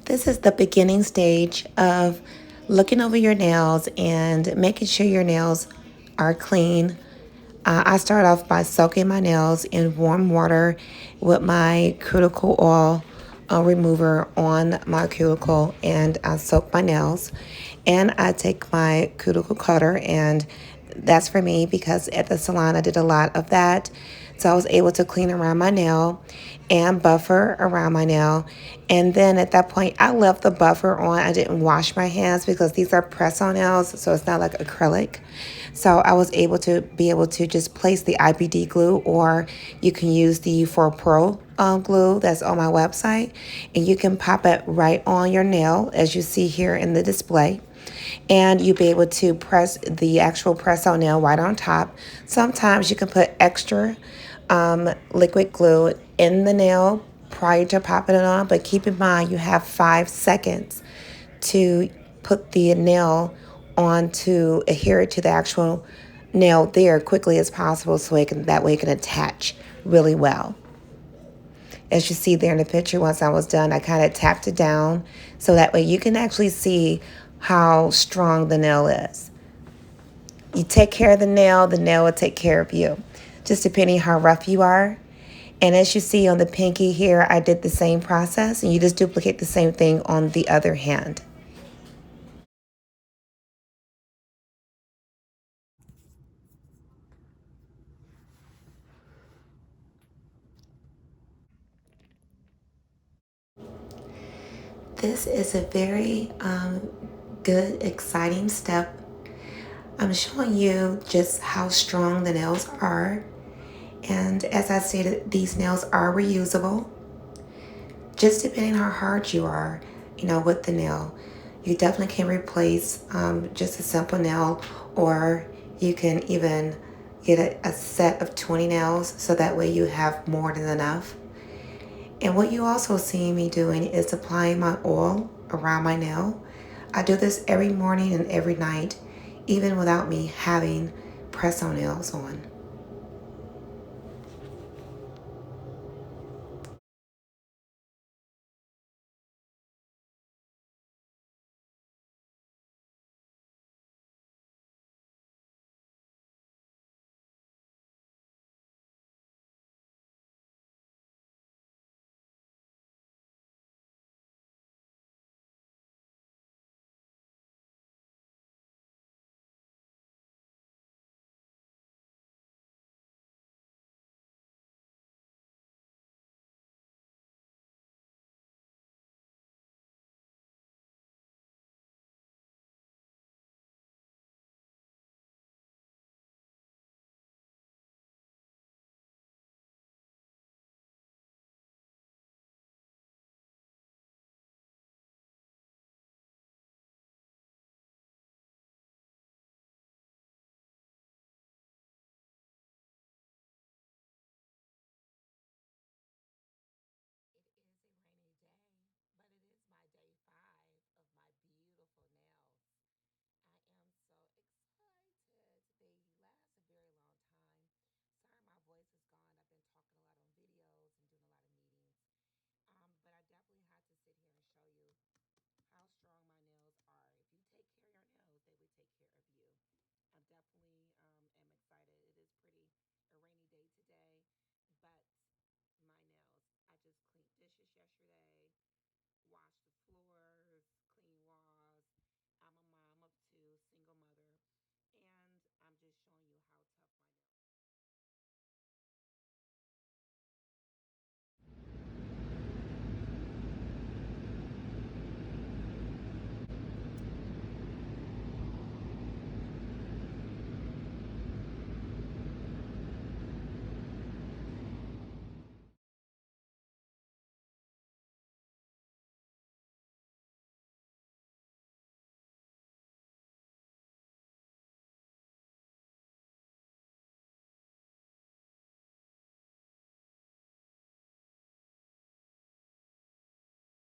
This is the beginning stage of looking over your nails and making sure your nails are clean. I start off by soaking my nails in warm water with my cuticle oil remover on my cuticle, and I soak my nails. And I take my cuticle cutter, and that's for me because at the salon I did a lot of that. So I was able to clean around my nail and buffer around my nail. And then at that point, I left the buffer on. I didn't wash my hands because these are press-on nails, so it's not like acrylic. So I was able to just place the IPD glue, or you can use the 4 Pro glue that's on my website, and you can pop it right on your nail as you see here in the display. And you'll be able to press the actual press-on nail right on top. Sometimes you can put extra liquid glue in the nail prior to popping it on, but keep in mind you have 5 seconds to put the nail on to adhere to the actual nail there quickly as possible, so that way it can attach really well. As you see there in the picture, once I was done, I kind of tapped it down so that way you can actually see how strong the nail is. You take care of the nail will take care of you, just depending how rough you are. And as you see on the pinky here, I did the same process, and you just duplicate the same thing on the other hand. This is a very good, exciting step. I'm showing you just how strong the nails are. And as I stated, these nails are reusable. Just depending how hard you are, with the nail. You definitely can replace just a simple nail, or you can even get a set of 20 nails so that way you have more than enough. And what you also see me doing is applying my oil around my nail. I do this every morning and every night, even without me having press-on nails on.